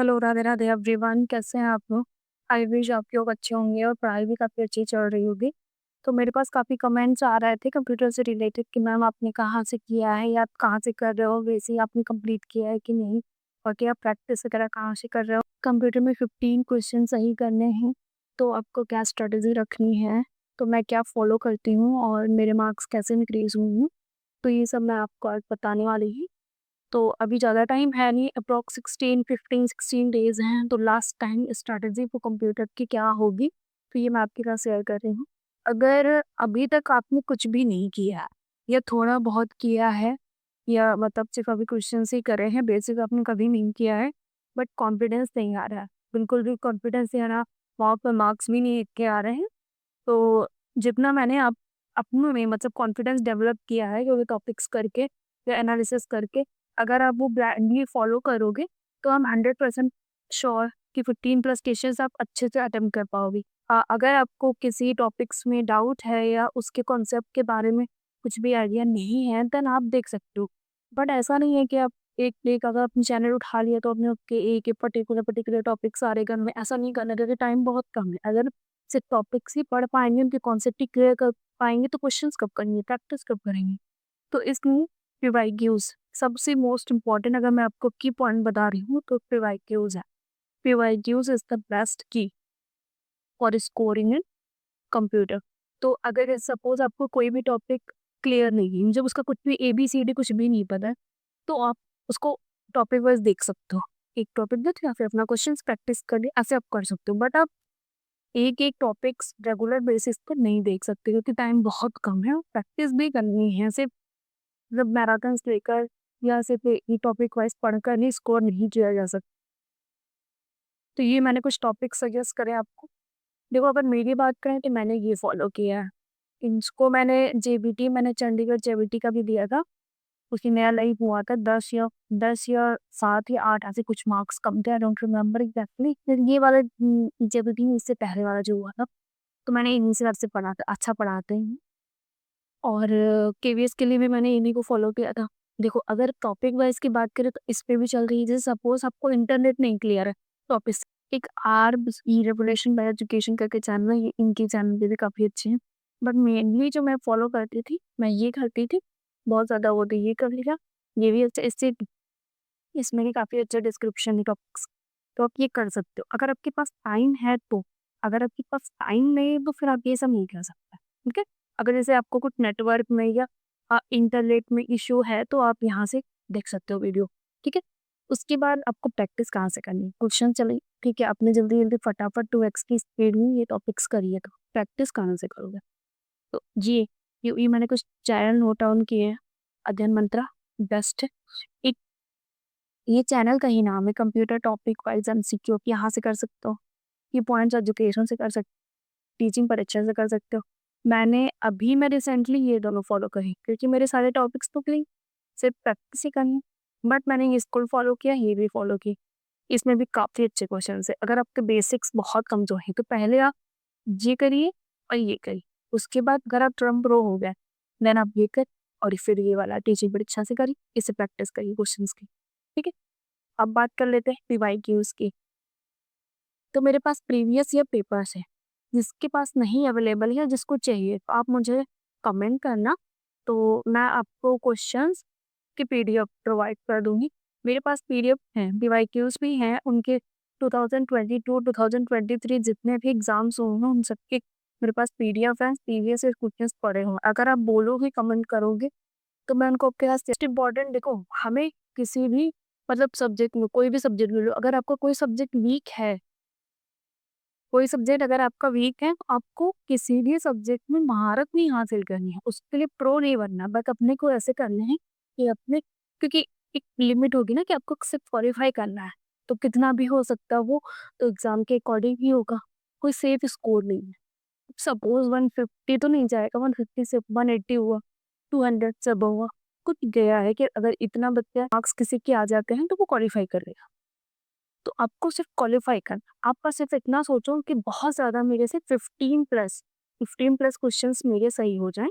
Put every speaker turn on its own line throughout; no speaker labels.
Hello, Radhe Radhe everyone, कैसे हैं आप लोग? आई विश आप लोग अच्छे होंगे और पढ़ाई भी काफ़ी अच्छी चल रही होगी। तो मेरे पास काफ़ी कमेंट्स आ रहे थे कंप्यूटर से रिलेटेड कि मैम आपने कहाँ से किया है या आप कहाँ से कर रहे हो? वैसे ही आपने कंप्लीट किया है कि नहीं? और क्या प्रैक्टिस वगैरह कहाँ से कर रहे हो? कंप्यूटर में 15 क्वेश्चन सही करने हैं, तो आपको क्या स्ट्रैटेजी रखनी है? तो मैं क्या फ़ॉलो करती हूँ और मेरे मार्क्स कैसे इंक्रीज़ हुए हैं? तो ये सब मैं आपको आज बताने वाली हूँ। तो अभी ज़्यादा टाइम है नहीं, अप्रॉक्स 16 डेज़ हैं, तो लास्ट टाइम स्ट्रैटेजी वो कंप्यूटर की क्या होगी, तो ये मैं आपके साथ शेयर कर रही हूँ। अगर अभी तक आपने कुछ भी नहीं किया है या थोड़ा बहुत किया है या मतलब सिर्फ़ अभी क्वेश्चंस ही करे हैं, बेसिक आपने कभी नहीं किया है, बट कॉन्फिडेंस नहीं आ रहा है, बिल्कुल भी कॉन्फिडेंस नहीं आ रहा, वहाँ पर मार्क्स भी नहीं इतने आ रहे हैं, तो जितना मैंने आप अपने में मतलब कॉन्फिडेंस डेवलप किया है वो टॉपिक्स करके या एनालिसिस करके, अगर आप वो ब्लाइंडली फॉलो करोगे तो हम 100% श्योर कि 15 प्लस क्वेश्चंस आप अच्छे से अटेम्प्ट कर पाओगे। अगर आपको किसी टॉपिक्स में डाउट है या उसके कॉन्सेप्ट के बारे में कुछ भी आइडिया नहीं है देन आप देख सकते हो। बट ऐसा नहीं है कि आप एक एक अगर अपने चैनल उठा लिया तो अपने उसके एक पर्टिकुलर टॉपिक सारे करने, ऐसा नहीं करना क्योंकि टाइम बहुत कम है। अगर सिर्फ टॉपिक्स ही पढ़ पाएँगे, उनके कॉन्सेप्ट ही क्लियर कर पाएँगे तो क्वेश्चंस कब करेंगे, प्रैक्टिस कब करेंगे? तो इसलिए पीवाईक्यूज़ सबसे मोस्ट इम्पोर्टेंट, अगर मैं आपको की पॉइंट बता रही हूँ तो पीवाईक्यूज़ है। पीवाईक्यूज़ इज़ द बेस्ट की फॉर स्कोरिंग इन कंप्यूटर। तो अगर सपोज़ आपको कोई भी टॉपिक क्लियर नहीं है, जब उसका कुछ भी एबीसीडी कुछ भी नहीं पता है, तो आप उसको टॉपिक वाइज़ देख सकते हो। एक टॉपिक देखो या फिर अपना क्वेश्चंस प्रैक्टिस कर लिया, ऐसे आप कर सकते हो। बट आप एक-एक टॉपिक्स रेगुलर बेसिस पर नहीं देख सकते क्योंकि टाइम बहुत कम है और प्रैक्टिस भी करनी है। सिर्फ मतलब मैराथन्स लेकर या सिर्फ एक टॉपिक वाइज़ पढ़कर नहीं स्कोर नहीं किया जा सकता। तो ये मैंने कुछ टॉपिक सजेस्ट करे आपको। देखो, अगर मेरी बात करें तो मैंने ये फ़ॉलो किया है। इसको मैंने चंडीगढ़ जेबीटी का भी दिया था। उसकी नया लाइव हुआ था 10 या 7 या 8 ऐसे कुछ मार्क्स कम थे, आई डोंट रिमेंबर एग्ज़ैक्टली। फिर ये वाला जेबीटी में इससे पहले वाला जो हुआ था, तो मैंने इन्हीं से आपसे पढ़ा था, अच्छा पढ़ाते हैं। और केवीएस के लिए भी मैंने इन्हीं को फ़ॉलो किया था। देखो, अगर टॉपिक वाइज़ की बात करें तो इस पे भी चल रही है, जैसे सपोज़ आपको इंटरनेट नहीं क्लियर है टॉपिक से, एक आरबी रेवोल्यूशन बाय एजुकेशन करके चैनल है, ये इनके चैनल पे भी काफ़ी अच्छे हैं। बट मेनली जो मैं फ़ॉलो करती थी, मैं ये करती थी, बहुत ज़्यादा वो तो ये कर लिया, ये भी अच्छा, इससे इसमें भी काफ़ी अच्छा डिस्क्रिप्शन है टॉपिक्स, तो आप ये कर सकते हो। अगर आपके पास टाइम है तो, अगर आपके पास टाइम नहीं है तो फिर आप ये सब नहीं कर सकते, ठीक है? अगर जैसे आपको कुछ नेटवर्क में या इंटरनेट में इश्यू है तो आप यहाँ से देख सकते हो वीडियो, ठीक है? उसके बाद आपको प्रैक्टिस कहाँ से करनी है? क्वेश्चन चले, ठीक है, आपने जल्दी-जल्दी फटाफट 2x की स्पीड में ये टॉपिक्स करी है तो प्रैक्टिस कहाँ से करोगे? तो ये मैंने कुछ चैनल नोट डाउन किए हैं। अध्ययन मंत्रा बेस्ट है। एक ये चैनल का ही नाम है, कंप्यूटर टॉपिक वाइज़ एमसीक्यू, आप यहाँ से कर सकते हो। ये पॉइंट्स एजुकेशन से कर सकते हो, टीचिंग परीक्षा से कर सकते हो। मैं रिसेंटली ये दोनों फॉलो करी क्योंकि मेरे सारे टॉपिक्स तो क्लीन, सिर्फ प्रैक्टिस ही करनी है। बट मैंने ये स्कूल फॉलो किया, ये भी फॉलो की। इसमें भी काफ़ी अच्छे क्वेश्चंस है। अगर आपके बेसिक्स बहुत कमज़ोर हैं तो पहले आप ये करिए और ये करिए। उसके बाद अगर आप ट्रम्प प्रो हो गए, देन आप ये कर और फिर ये वाला टीचिंग परीक्षा से करिए, इससे प्रैक्टिस करिए क्वेश्चंस की। ठीक है? अब बात कर लेते हैं पीवाईक्यूज़ की। तो मेरे पास प्रीवियस ईयर पेपर्स हैं, जिसके पास नहीं अवेलेबल है, जिसको चाहिए तो आप मुझे कमेंट करना, तो मैं आपको क्वेश्चंस की पीडीएफ प्रोवाइड कर दूँगी। मेरे पास पीडीएफ हैं, पीवाईक्यूज़ भी हैं, उनके 2022-2023 जितने भी एग्ज़ाम्स हुए हैं, उन सबके मेरे पास पीडीएफ हैं, प्रीवियस ईयर क्वेश्चंस पड़े हुए हैं। अगर आप बोलोगे, कमेंट करोगे तो मैं उनको आपके पास मोस्ट इम्पोर्टेंट, देखो, हमें किसी भी मतलब सब्जेक्ट में, कोई भी सब्जेक्ट ले लो, अगर आपका कोई सब्जेक्ट वीक है, कोई सब्जेक्ट अगर आपका वीक है, तो आपको किसी भी सब्जेक्ट में महारत नहीं हासिल करनी है, उसके लिए प्रो नहीं बनना, बट अपने को ऐसे करना है कि अपने, क्योंकि एक लिमिट होगी ना कि आपको सिर्फ क्वालिफाई करना है, तो कितना भी हो सकता है वो तो एग्जाम के अकॉर्डिंग ही होगा, कोई सेफ स्कोर नहीं है। सपोज 150 तो नहीं जाएगा, 150 से 180 हुआ, 200 से अबव हुआ, कुछ गया है कि अगर इतना बच्चा मार्क्स किसी के आ जाते हैं तो वो क्वालिफाई करेगा। तो आपको सिर्फ क्वालिफाई करना, आप बस सिर्फ इतना सोचो कि बहुत ज़्यादा मेरे से 15 प्लस क्वेश्चंस मेरे सही हो जाएँ,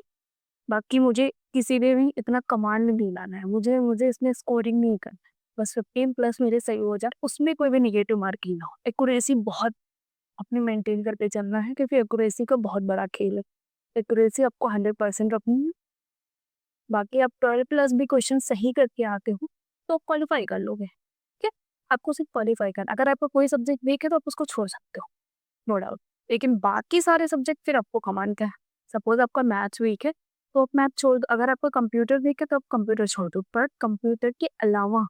बाकी मुझे किसी में भी इतना कमांड नहीं लाना है, मुझे मुझे इसमें स्कोरिंग नहीं करना है, बस 15 प्लस मेरे सही हो जाए, उसमें कोई भी नेगेटिव मार्किंग ना हो। एक्यूरेसी बहुत अपनी मेंटेन करके चलना है, क्योंकि एक्यूरेसी का बहुत बड़ा खेल है। एक्यूरेसी आपको 100% रखनी है। बाकी आप 12 प्लस भी क्वेश्चन सही करके आते हो तो आप क्वालीफाई कर लोगे, ठीक है? आपको सिर्फ क्वालीफाई करना, अगर आपका कोई सब्जेक्ट वीक है तो आप उसको छोड़ सकते हो, नो डाउट। लेकिन बाकी सारे सब्जेक्ट फिर आपको कमांड का है। सपोज आपका मैथ्स वीक है तो आप मैथ छोड़ दो, अगर आपका कंप्यूटर वीक है तो आप कंप्यूटर छोड़ दो, बट कंप्यूटर के अलावा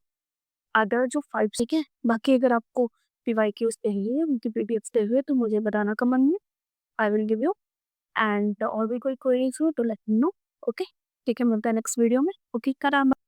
अदर जो 5 ठीक है, बाकी अगर आपको पीवाईक्यूज चाहिए, उनकी पीडीएफ्स चाहिए तो मुझे बताना कमेंट में, I will give you. And और भी कोई क्वेरीज हो तो लेट मी नो, ओके? ठीक है, मिलते हैं नेक्स्ट वीडियो में। ओके, करामा।